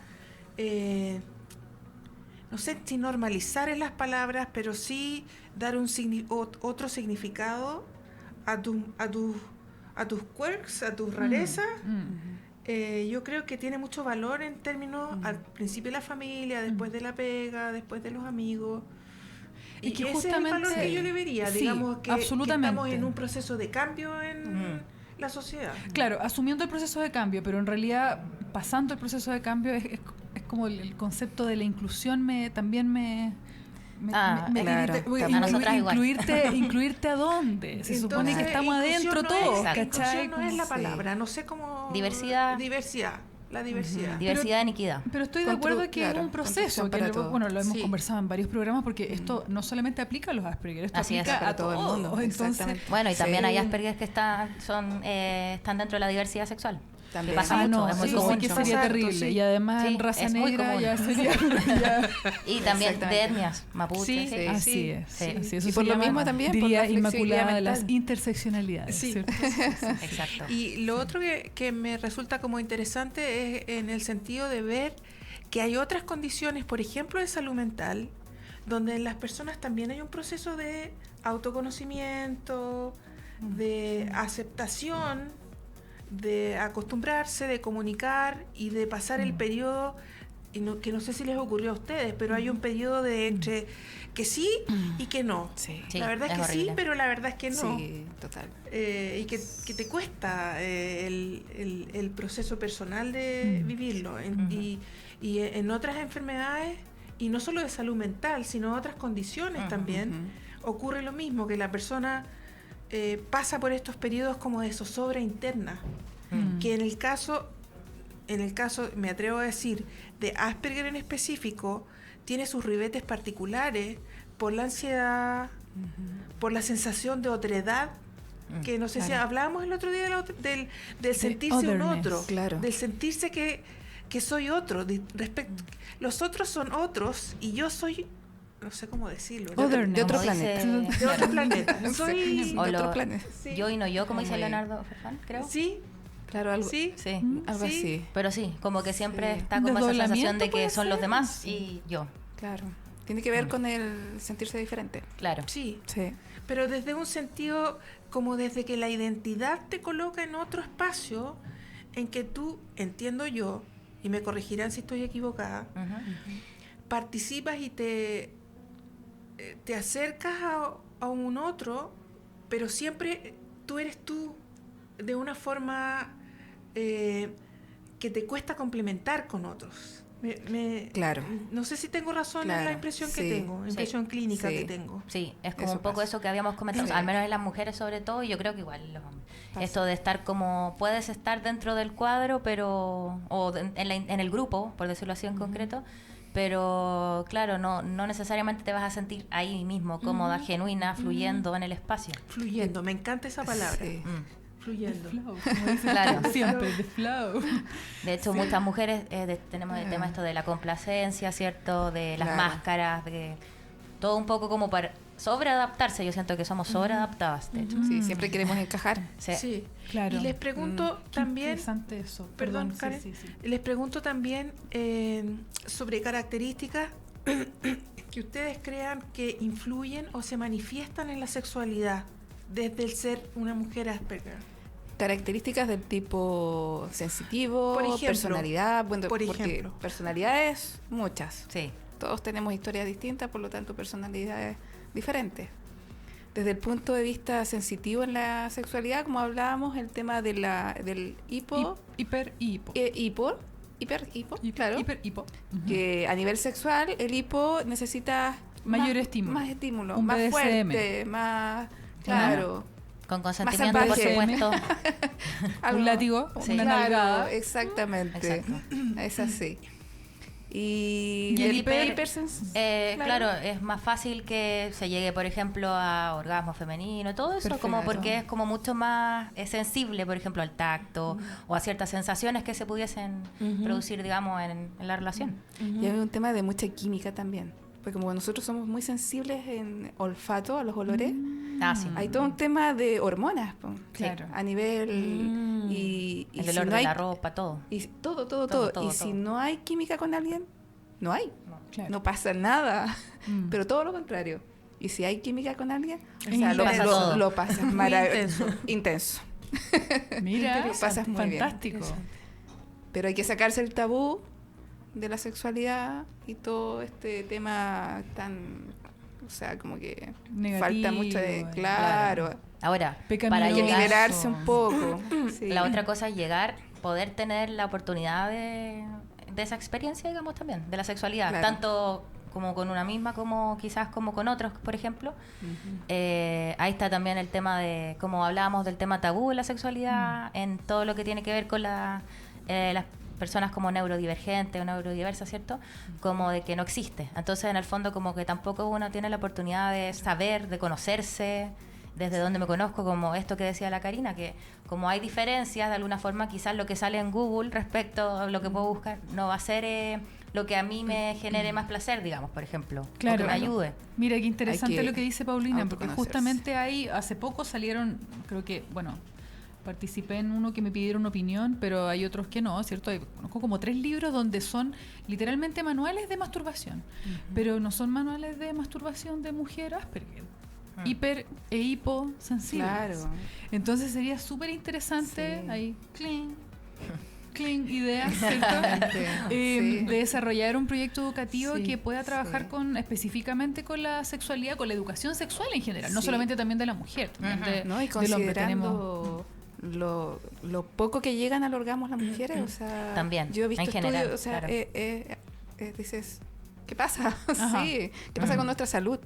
no sé si normalizar en las palabras, pero sí dar otro significado a tus quirks, a tus rarezas. Yo creo que tiene mucho valor en términos, al principio de la familia, después de la pega, después de los amigos. Y que ese justamente, es el valor que yo le vería, sí, digamos, que absolutamente. estamos en un proceso de cambio en la sociedad. Claro, asumiendo el proceso de cambio, pero en realidad pasando el proceso de cambio es como el concepto de la inclusión incluirte a dónde. Se supone que estamos adentro todos, ¿cachai? Inclusión no es la palabra, no sé cómo... Diversidad. La diversidad. Diversidad en equidad. Pero estoy de acuerdo que es un proceso, que lo hemos conversado en varios programas, porque esto no solamente aplica a los Asperger, esto aplica a todo el mundo. Entonces, bueno, y también hay Asperger que están dentro de la diversidad sexual. También pasa mucho, es muy común. Que sería terrible. Y además en raza negra ya sería... Y también de etnias, mapuche. Así es. Eso y por lo mismo también diría Inmaculada de las interseccionalidades. Sí. Exacto. Y lo otro que me resulta como interesante es en el sentido de ver que hay otras condiciones, por ejemplo, de salud mental, donde en las personas también hay un proceso de autoconocimiento, de aceptación, de acostumbrarse, de comunicar y de pasar el periodo, que no sé si les ocurrió a ustedes, pero hay un periodo de entre que sí y que no. Sí. La verdad es que horrible. sí, pero la verdad es que no. Sí, total. Y que te cuesta el proceso personal de vivirlo. Y en otras enfermedades, y no solo de salud mental, sino otras condiciones también, ocurre lo mismo, que la persona pasa por estos periodos como de zozobra interna, que en el caso, me atrevo a decir, de Asperger en específico, tiene sus ribetes particulares por la ansiedad, por la sensación de otredad, que no sé si hablábamos el otro día del sentirse un otro, del sentirse que soy otro, los otros son otros y yo soy... No sé cómo decirlo. De otro planeta. De otro planeta. Soy de otro planeta. Sí. Yo y no yo, como dice Leonardo Ferfán, creo. Sí. Claro, algo, algo así. Pero sí, como que siempre está como esa sensación de que son los demás y yo. Claro. Tiene que ver con el sentirse diferente. Claro. Sí. Pero desde un sentido, como desde que la identidad te coloca en otro espacio en que tú, entiendo yo, y me corregirán si estoy equivocada, participas y te acercas a un otro, pero siempre tú eres tú de una forma que te cuesta complementar con otros. Claro. No sé si tengo razón en la impresión que tengo, impresión clínica que tengo. Sí, es como un poco eso que habíamos comentado, al menos en las mujeres sobre todo, y yo creo que igual los hombres. Esto de estar como, puedes estar dentro del cuadro, pero en el grupo, por decirlo así en concreto, pero claro, no necesariamente te vas a sentir ahí mismo, cómoda, genuina, fluyendo en el espacio. Fluyendo, me encanta esa palabra. Fluyendo. The flow, como dicen siempre, the flow. De hecho, muchas mujeres tenemos el tema esto de la complacencia, ¿cierto? De las máscaras, de todo un poco como para sobreadaptarse. Yo siento que somos sobreadaptadas, de hecho. Sí, siempre queremos encajar. Sí. Claro. Y les pregunto también... interesante eso. Perdón, Karen. Sí. Les pregunto también sobre características que ustedes crean que influyen o se manifiestan en la sexualidad desde el ser una mujer Asperger. Características del tipo sensitivo, por ejemplo, personalidad, porque personalidades muchas. Sí. Todos tenemos historias distintas, por lo tanto personalidades diferentes. Desde el punto de vista sensitivo en la sexualidad, como hablábamos, el tema de del hipo, hiper-hipo, claro, que a nivel sexual el hipo necesita mayor estímulo, más estímulo, un más BDSM. fuerte, más claro. Con consentimiento, por salvaje. supuesto. Un látigo, Sí. una Claro, nalgada. exactamente. Exacto. Es así. Y Y el el hiper- hipersens- Claro, es más fácil que se llegue, por ejemplo, a orgasmo femenino, todo eso, como Perfecto. porque es como mucho más sensible, por ejemplo, al tacto o a ciertas sensaciones que se pudiesen producir, digamos, en la relación. Y hay un tema de mucha química también. Porque como nosotros somos muy sensibles en olfato, a los olores, Ah, sí. hay todo un tema de hormonas, po. Claro. A nivel... Y El si olor no de hay, la ropa, todo. y todo. Todo, Y si todo. no hay química con alguien, no hay. Claro. No pasa nada. Mm. Pero todo lo contrario. Y si hay química con alguien, o Es sea, pasa todo. lo pasas maravilloso. Intenso. Mira, Lo pasas muy bien. fantástico. Pero hay que sacarse el tabú de la sexualidad y todo este tema tan, o sea, como que Negativo, falta mucho de, claro. claro, Ahora, Pecaminoso. para hay que llegar, liberarse un poco. Sí. la otra cosa es llegar, poder tener la oportunidad de esa experiencia, digamos, también, de la sexualidad, Claro. tanto como con una misma, como quizás como con otros, por ejemplo. Ahí está también el tema de, como hablábamos del tema tabú de la sexualidad, en todo lo que tiene que ver con las personas como neurodivergentes o neurodiversas, ¿cierto? Como de que no existe. Entonces, en el fondo, como que tampoco uno tiene la oportunidad de saber, de conocerse, desde donde me conozco, como esto que decía la Karina, que como hay diferencias, de alguna forma, quizás lo que sale en Google respecto a lo que puedo buscar no va a ser lo que a mí me genere más placer, digamos, por ejemplo, o Claro. que me ayude. Mira qué interesante Hay que lo que dice Paulina, porque autoconocerse. justamente ahí hace poco salieron, creo que, bueno, participé en uno que me pidieron opinión, pero hay otros que no, ¿cierto? Conozco como 3 libros donde son literalmente manuales de masturbación, pero no son manuales de masturbación de mujer Asperger, hiper e hiposensibles. Claro. Entonces sería súper interesante Sí. ahí, clean ideas, ¿cierto? Sí. De desarrollar un proyecto educativo Sí, que pueda trabajar sí. con específicamente con la sexualidad, con la educación sexual en general, no Sí. solamente también de la mujer, también ¿No? Y del hombre. Tenemos considerando lo poco que llegan al orgasmo las mujeres, o sea, También, yo he visto en general, estudios, o sea, claro. dices, ¿qué pasa? Ajá. Sí, ¿qué pasa con nuestra salud?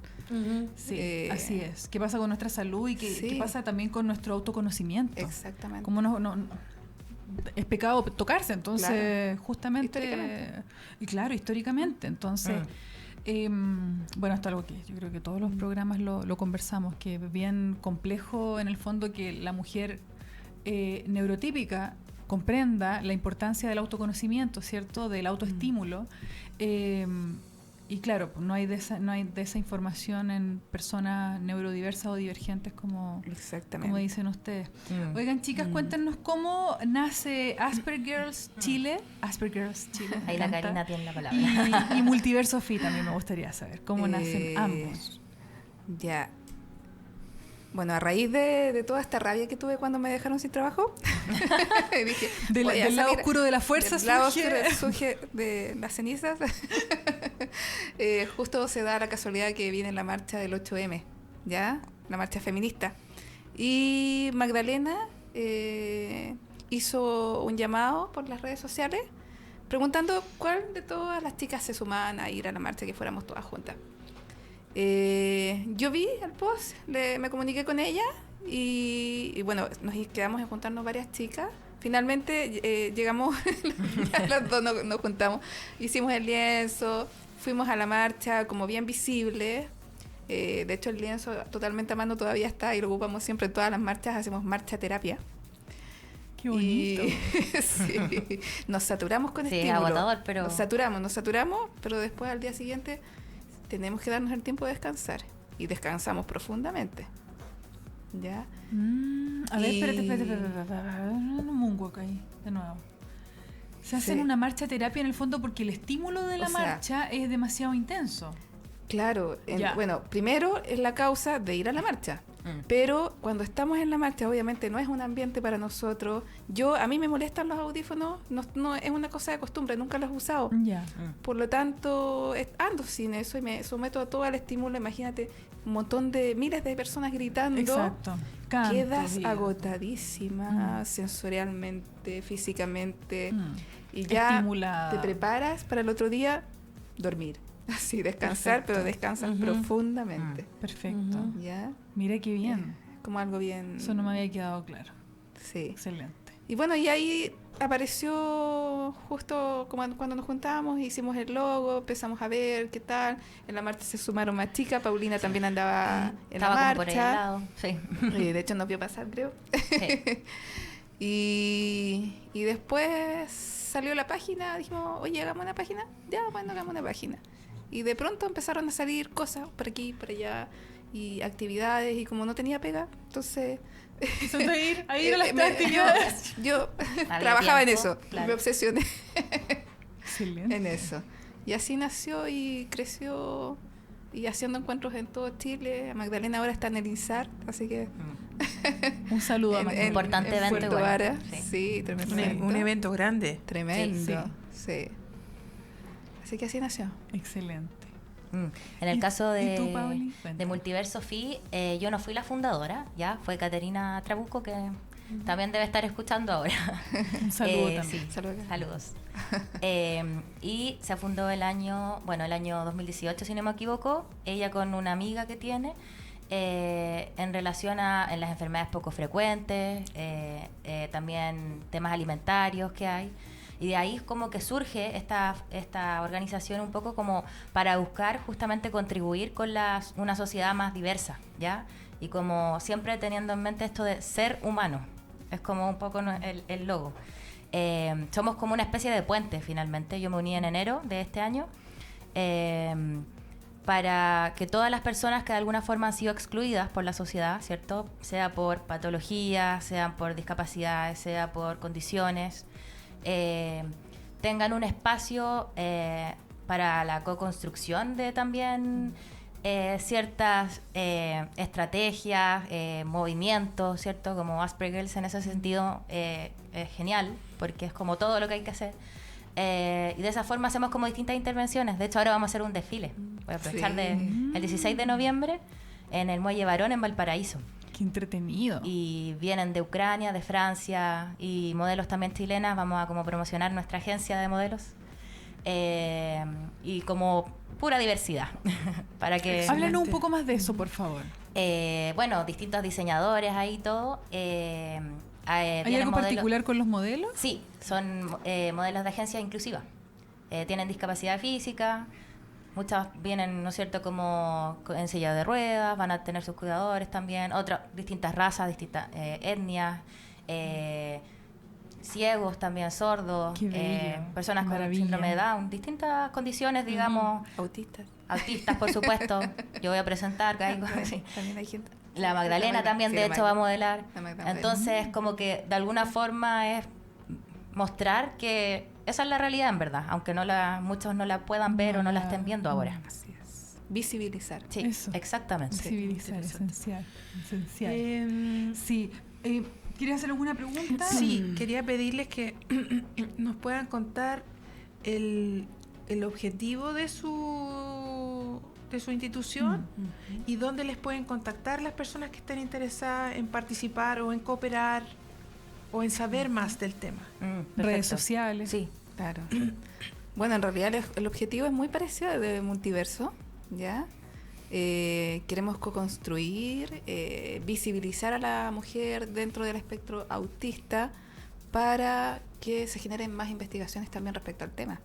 sí, así es. ¿Qué pasa con nuestra salud y qué Sí. pasa también con nuestro autoconocimiento? Exactamente. Como es pecado tocarse, entonces Claro. justamente Históricamente. y claro, históricamente, entonces bueno, esto es algo que yo creo que todos los programas lo conversamos, que es bien complejo en el fondo que la mujer neurotípica comprenda la importancia del autoconocimiento, ¿cierto? Del autoestímulo. Y claro, pues no hay de esa información en personas neurodiversas o divergentes como Exactamente. dicen ustedes. Oigan, chicas, cuéntenos cómo nace Asperger's Chile. Asperger's Chile. me Ahí la encanta. Karina tiene la palabra. Y Multiverso Fi también me gustaría saber cómo nacen ambos. Ya. Bueno, a raíz de toda esta rabia que tuve cuando me dejaron sin trabajo, dije, Del voy a lado salir- oscuro de la fuerza del lado surge- oscuro surge de las cenizas. Justo se da la casualidad que viene la marcha del 8M, ¿ya? La marcha feminista. Y Magdalena hizo un llamado por las redes sociales preguntando cuál de todas las chicas se sumaban a ir a la marcha, que fuéramos todas juntas. Yo vi el post, me comuniqué con ella y bueno, nos quedamos en juntarnos varias chicas. Finalmente llegamos, ya las dos nos juntamos, hicimos el lienzo, fuimos a la marcha como bien visible. De hecho, el lienzo totalmente a mano todavía está y lo ocupamos siempre en todas las marchas, hacemos marcha terapia. Qué bonito. Y, sí, nos saturamos con Sí, estímulo. agotador, pero- Nos saturamos, pero después al día siguiente tenemos que darnos el tiempo de descansar. Y descansamos profundamente. ¿Ya? A ver, Y- espérate. Un moonwalk ahí, de nuevo. Se hacen Sí. una marcha terapia en el fondo porque el estímulo de la O sea, marcha es demasiado intenso. Claro. Ya. Bueno, primero es la causa de ir a la marcha. Pero cuando estamos en la marcha, obviamente no es un ambiente para nosotros. A mí me molestan los audífonos, no es una cosa de costumbre, nunca los he usado. Ya. Por lo tanto, ando sin eso y me someto a todo el estímulo. Imagínate, un montón de miles de personas gritando. Exacto. Canto, Quedas digo. agotadísima sensorialmente, físicamente. Y ya Estimulada. te preparas para el otro día dormir. Así, descansar, Perfecto. pero descansas profundamente. Perfecto. ¿Ya? Mira qué bien. como algo bien... Eso no me había quedado claro. Sí. Excelente. Y bueno, y ahí apareció justo como cuando nos juntábamos, hicimos el logo, empezamos a ver qué tal. En la marcha se sumaron más chicas, Paulina también andaba en Estaba la como por ahí al marcha. lado. Sí. De hecho nos vio pasar, creo. Sí. Y después salió la página, dijimos, oye, hagamos una página. Ya, bueno, hagamos una página. Y de pronto empezaron a salir cosas por aquí, por allá, y actividades, y como no tenía pega, entonces... Empezó a ir a las me- actividades. yo Había trabajaba en tiempo, eso, claro. me obsesioné Excelente. en eso. Y así nació y creció, y haciendo encuentros en todo Chile. Magdalena ahora está en el INSAR, así que... Un saludo a en- Magdalena. Importante en evento Puerto igual. Vara. Sí. Sí, tremendo Un evento grande. Tremendo, sí. Así que así nació. Excelente. En el caso ¿Y tú, de Pauli? Cuéntame. de Multiverso Fi, yo no fui la fundadora, ya fue Caterina Trabuco, que también debe estar escuchando ahora. Un saludo también. Sí, Saludos. saludos. Y se fundó el año 2018, si no me equivoco, ella con una amiga que tiene, en relación en las enfermedades poco frecuentes, también temas alimentarios que hay. Y de ahí como que surge esta organización un poco como para buscar justamente contribuir con una sociedad más diversa, ¿ya? Y como siempre teniendo en mente esto de ser humano. Es como un poco el logo. Somos como una especie de puente, finalmente. Yo me uní en enero de este año para que todas las personas que de alguna forma han sido excluidas por la sociedad, ¿cierto? Sea por patología, sea por discapacidades, sea por condiciones, tengan un espacio para la co-construcción de también ciertas estrategias, movimientos, ¿cierto? Como Asperger's en ese sentido es genial, porque es como todo lo que hay que hacer. Y de esa forma hacemos como distintas intervenciones. De hecho, ahora vamos a hacer un desfile. Voy a aprovechar Sí. el 16 de noviembre en el Muelle Barón en Valparaíso. Qué entretenido. Y vienen de Ucrania, de Francia y modelos también chilenas. Vamos a como promocionar nuestra agencia de modelos. Y como pura diversidad. Para que Háblanos un poco más de eso, por favor. bueno, distintos diseñadores ahí y todo. ¿Hay Vienen algo modelos- particular con los modelos? Sí, son modelos de agencia inclusiva. Tienen discapacidad física, muchas vienen, ¿no es cierto?, como en silla de ruedas, van a tener sus cuidadores también, otras distintas razas, distintas etnias, ciegos también, sordos, Qué bello, personas con maravilla. síndrome de Down, distintas condiciones, digamos, Autistas. autistas, por supuesto. Yo voy a presentar, caigo, sí. También hay gente. La Magdalena también, Sí, de la hecho, va a modelar. La Magdalena. Entonces, como que de alguna forma es mostrar que esa es la realidad, en verdad, aunque muchos no la puedan ver o no la estén viendo ahora. Así es. Visibilizar. Sí, Eso. exactamente. Civilizar, interesante. esencial. Em, Sí. ¿Quieres hacer alguna pregunta? Sí, quería pedirles que nos puedan contar el objetivo de su institución y dónde les pueden contactar las personas que estén interesadas en participar o en cooperar o en saber más del tema. Redes Perfecto. sociales. Sí. Claro. Bueno, en realidad el objetivo es muy parecido al de Multiverso, ¿ya? Queremos co-construir, visibilizar a la mujer dentro del espectro autista para que se generen más investigaciones también respecto al tema.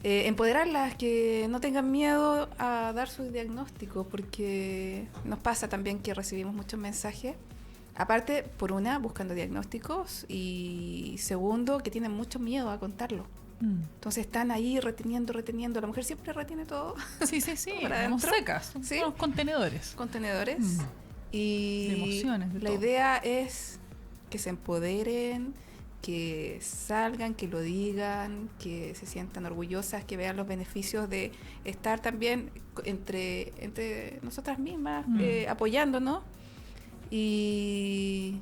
Empoderarlas, que no tengan miedo a dar su diagnóstico, porque nos pasa también que recibimos muchos mensajes. Aparte, por una, buscando diagnósticos, y segundo, que tienen mucho miedo a contarlo. Entonces están ahí reteniendo. La mujer siempre retiene todo. Sí, Para somos adentro. secas, somos Sí. unos contenedores. Contenedores. Mm. Y De emociones, de la todo. idea es que se empoderen, que salgan, que lo digan, que se sientan orgullosas, que vean los beneficios de estar también entre nosotras mismas, apoyándonos, y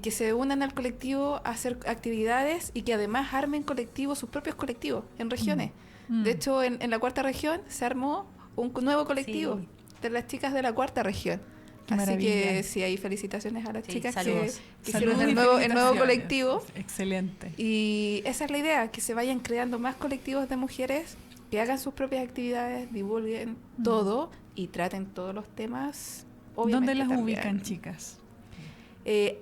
que se unan al colectivo a hacer actividades, y que además armen colectivos, sus propios colectivos en regiones. De hecho, en la cuarta región se armó un nuevo colectivo Sí. de las chicas de la cuarta región. Qué Así maravilla. que sí, hay felicitaciones a las Sí, chicas saludos. que hicieron Saludos y el nuevo felicitaciones. colectivo. Excelente. Y esa es la idea, que se vayan creando más colectivos de mujeres que hagan sus propias actividades, divulguen todo y traten todos los temas obviamente ¿Dónde las también. ubican, chicas?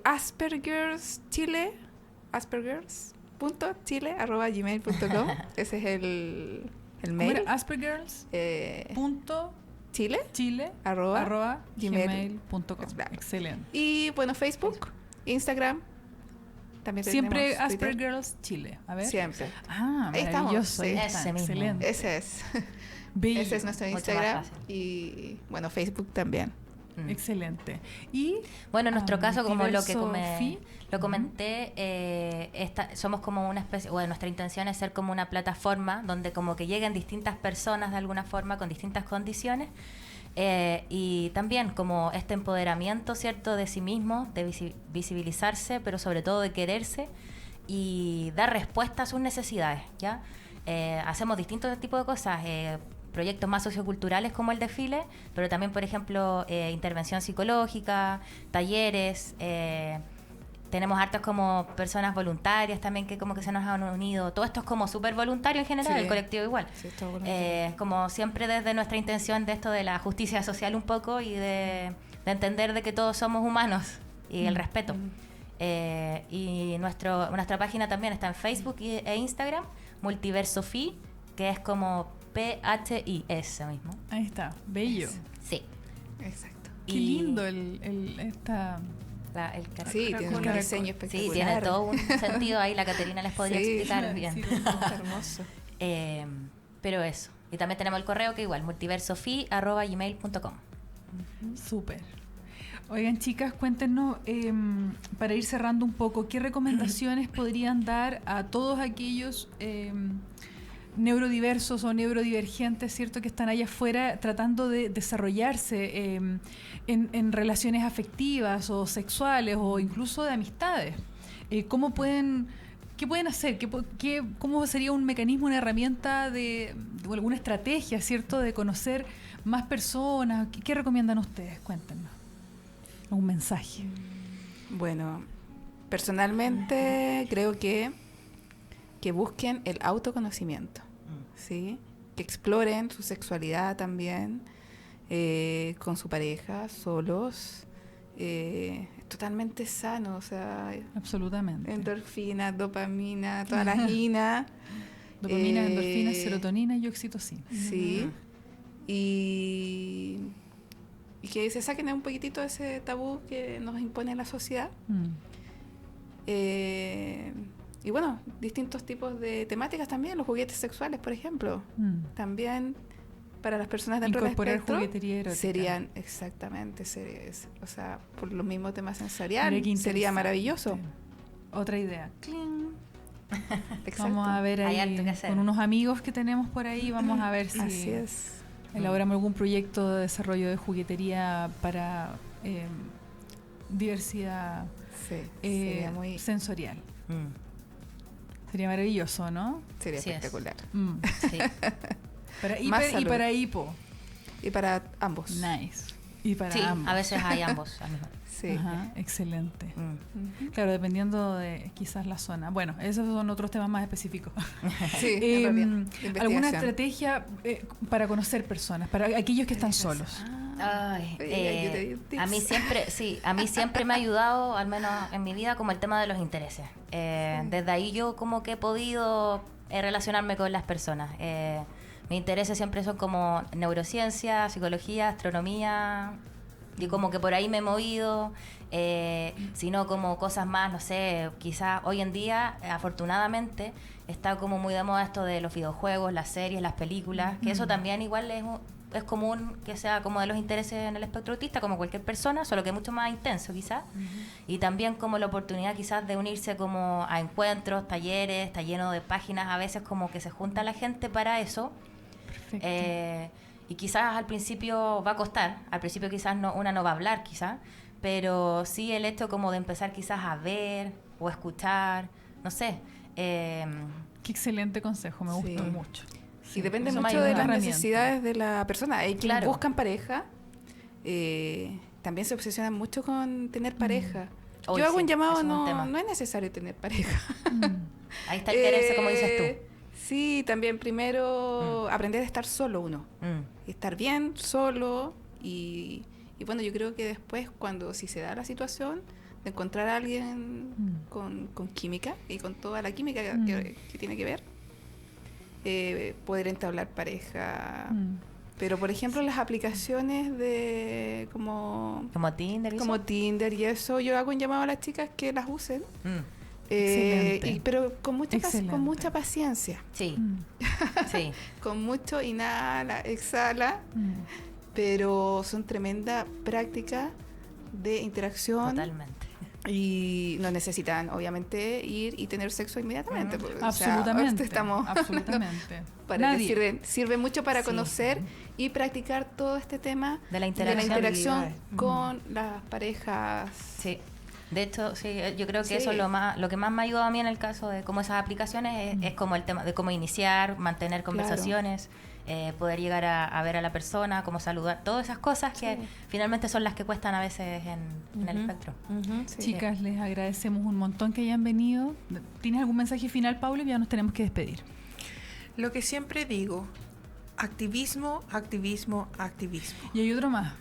Aspergers Chile, aspergers.chile@gmail.com. Ese es el ¿Cómo mail. era? Aspergirls. Punto Chile. Chile Arroba gmail.com. Exacto. Excelente. Y bueno, Facebook, Instagram. También Siempre tenemos Twitter. Aspergirls Chile. A ver. Siempre. Ah, Ahí estamos, maravilloso. sí. Ahí está, Ese mismo. excelente. Ese es. Bello. Ese es nuestro Mucho más Instagram. fácil. Y bueno, Facebook también. Excelente. Y Bueno, en nuestro caso, como lo que Multiverso lo comenté, somos como una especie, bueno, nuestra intención es ser como una plataforma donde como que lleguen distintas personas de alguna forma con distintas condiciones y también como este empoderamiento, ¿cierto?, de sí mismo, de visibilizarse, pero sobre todo de quererse y dar respuesta a sus necesidades, ¿ya? Hacemos distintos tipos de cosas, proyectos más socioculturales como el desfile, pero también, por ejemplo, intervención psicológica, talleres, tenemos hartas como personas voluntarias también que como que se nos han unido. Todo esto es como súper voluntario en general, Sí. el colectivo igual. Sí, todo voluntario. Como siempre desde nuestra intención de esto de la justicia social un poco y de entender de que todos somos humanos y el respeto. Y nuestra página también está en Facebook e Instagram, Multiverso Fi, que es como PHIS mismo. ahí está. Bello. Sí. Exacto. Qué Y lindo esta... el carácter. Sí, tiene un Caracol. diseño espectacular. Sí, tiene todo un sentido ahí, la Caterina les podría Sí. explicar bien. Sí, Está hermoso. Pero eso. Y también tenemos el correo que igual, multiversofi@gmail.com. Súper. Oigan, chicas, cuéntenos, para ir cerrando un poco, ¿qué recomendaciones podrían dar a todos aquellos neurodiversos o neurodivergentes, ¿cierto?, que están allá afuera tratando de desarrollarse en relaciones afectivas o sexuales o incluso de amistades? ¿Cómo pueden... ¿Qué pueden hacer? ¿Cómo sería un mecanismo, una herramienta o alguna estrategia, ¿cierto?, de conocer más personas? ¿Qué recomiendan ustedes? Cuéntenos. Un mensaje. Bueno, personalmente creo que busquen el autoconocimiento, ¿sí? Que exploren su sexualidad también con su pareja, solos. Es totalmente sano, o sea, Absolutamente. endorfina, dopamina, toda la gina. Dopamina, Eh, endorfina, serotonina y oxitocina. Sí. Y que se saquen un poquitito de ese tabú que nos impone la sociedad. Mm. Y bueno, distintos tipos de temáticas también, los juguetes sexuales, por ejemplo. Mm. También para las personas dentro Incorporar del espectro juguetería erótica. serían, exactamente, o sea, por los mismos temas sensorial, Mira qué sería interesante. maravilloso. Otra idea. ¡Cling! Exacto. Vamos a ver Hay ahí harto que hacer. con unos amigos que tenemos por ahí, vamos a ver si Así es. elaboramos algún proyecto de desarrollo de juguetería para diversidad Sí, sería muy, sensorial. Mm. Sería maravilloso, ¿no? sería Sí es. espectacular. Mm. Sí. Para Más hiper y salud. para hipo. Y para ambos. Nice. Y para Sí, ambos. a veces hay ambos al mismo. Sí. Ajá, excelente. Mm. Ujú. Claro, dependiendo de quizás la zona. Bueno, esos son otros temas más específicos. Sí, en realidad, ¿Alguna investigación. estrategia para conocer personas, para aquellos que están solos? Ay, Oye, yo te di tips. a mí siempre me ha ayudado, al menos en mi vida, como el tema de los intereses. Desde ahí yo como que he podido relacionarme con las personas. Mis intereses siempre son como neurociencia, psicología, astronomía, y como que por ahí me he movido, sino como cosas más, no sé, quizás hoy en día, afortunadamente, está como muy de moda esto de los videojuegos, las series, las películas, que eso también igual es común que sea como de los intereses en el espectro autista, como cualquier persona, solo que mucho más intenso quizás. Y también como la oportunidad quizás de unirse como a encuentros, talleres, está lleno de páginas a veces como que se junta la gente para eso. Perfecto. Y quizás al principio va a costar, al principio quizás una no va a hablar quizás, pero sí el hecho como de empezar quizás a ver o escuchar, no sé. Qué excelente consejo, me Sí. gustó mucho. Y depende eso me mucho ayuda. de las Herramienta. necesidades de la persona. Hay quienes Claro. buscan pareja, también se obsesionan mucho con tener pareja. Hoy Yo hago sí, un llamado, eso es un no, tema. no es necesario tener pareja. Ahí está el quererse, como dices tú. Sí, también primero aprender a estar solo uno. Mm. Estar bien solo y Y bueno, yo creo que después, si se da la situación de encontrar a alguien con química y con toda la química que tiene que ver, poder entablar pareja. Pero, por ejemplo, las aplicaciones de como Tinder y como eso. Tinder y eso, yo hago un llamado a las chicas que las usen. Excelente. Pero con mucha Excelente. paciencia, Sí, sí. con mucho inhala, exhala, pero son tremenda práctica de interacción. Totalmente. Y no necesitan, obviamente, ir y tener sexo inmediatamente. Porque, o sea, Absolutamente. estamos Absolutamente. para que Nadie. sirve mucho para Sí. conocer y practicar todo este tema De la de interacción. la interacción Habilidades. con las parejas. Sí. De hecho, sí, yo creo que Sí. eso es lo que más me ha ayudado a mí en el caso de como esas aplicaciones es como el tema de cómo iniciar, mantener conversaciones, poder llegar a ver a la persona, cómo saludar, todas esas cosas que finalmente son las que cuestan a veces en el espectro. Sí. Chicas, les agradecemos un montón que hayan venido. ¿Tienes algún mensaje final, Paula? Ya nos tenemos que despedir. Lo que siempre digo, activismo, activismo, activismo. Y hay otro más.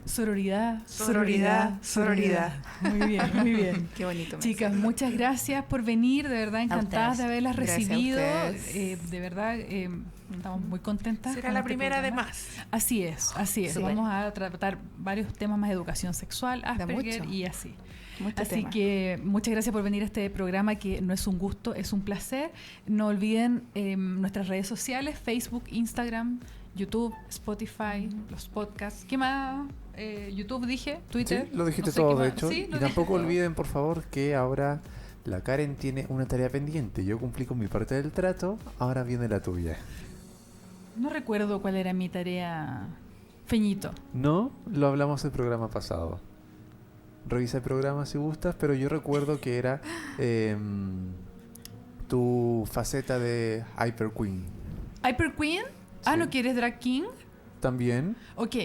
Sororidad, Sororidad, sororidad. Muy bien, muy bien. Qué bonito. Chicas, muchas gracias por venir, de verdad encantadas de ustedes. haberlas Gracias a recibido. ustedes. De verdad, estamos muy contentas. Será con la este primera de programa. más. Así es, así es. Súper. Vamos a tratar varios temas más de educación sexual, Asperger mucho. y así. Mucho Así tema. que muchas gracias por venir a este programa que no es un gusto, es un placer. No olviden nuestras redes sociales, Facebook, Instagram, YouTube, Spotify, los podcasts. ¿Qué más? YouTube dije, Twitter. Sí, lo dijiste no sé todo, qué de más. hecho. Sí, Y lo dije tampoco todo. olviden, por favor, que ahora la Karen tiene una tarea pendiente. Yo cumplí con mi parte del trato, ahora viene la tuya. No recuerdo cuál era mi tarea. Feñito. No, lo hablamos el programa pasado. Revisa el programa si gustas, pero yo recuerdo que era tu faceta de Hyper Queen. Hyper Queen. Ah, Sí. ¿no quieres Drag King? También, Ok.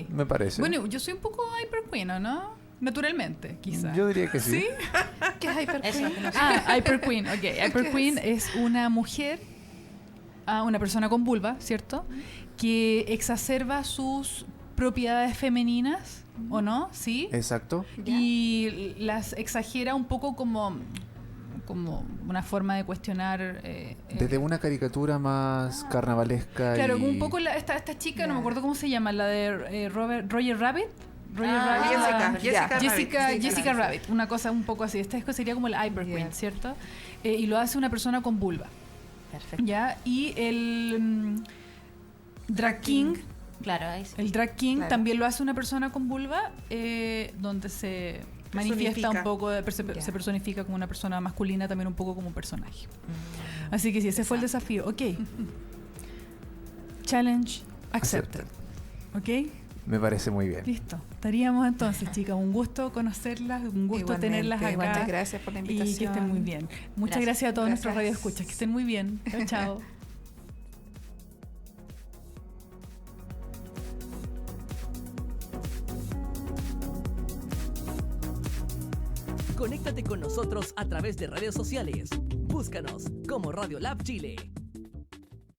me parece. Bueno, yo soy un poco Hyper Queen, ¿o no? Naturalmente, quizá. Yo diría que sí. ¿Sí? ¿Qué es Hyper Eso Queen? que no sé. Hyper Queen, ok. Hyper Queen es una mujer, una persona con vulva, ¿cierto? Que exacerba sus propiedades femeninas, ¿o no? ¿Sí? Exacto. Y las exagera un poco como una forma de cuestionar. Desde una caricatura más carnavalesca Claro, y... como un poco esta chica, no me acuerdo cómo se llama, la de Roger Rabbit. Jessica Rabbit, una cosa un poco así. Esta sería como el Hyper Queen, ¿cierto? Y lo hace una persona con vulva. Perfecto. ¿Ya? Y el Drag King, Claro, ahí sí. el Drag King Claro. también lo hace una persona con vulva, donde se manifiesta un Personifica. poco, se personifica como una persona masculina, también un poco como un personaje. Así que sí, ese fue el desafío. Ok. Challenge accepted. ¿Ok? Me parece muy bien. Listo. Estaríamos entonces, chicas. Un gusto conocerlas, un gusto Igualmente, tenerlas acá. Muchas gracias por la Y invitación. que estén muy bien. Muchas gracias a todos nuestros Gracias. radioescuchas. Que estén muy bien. Chao, chao. Conéctate con nosotros a través de redes sociales. Búscanos como Radio Lab Chile.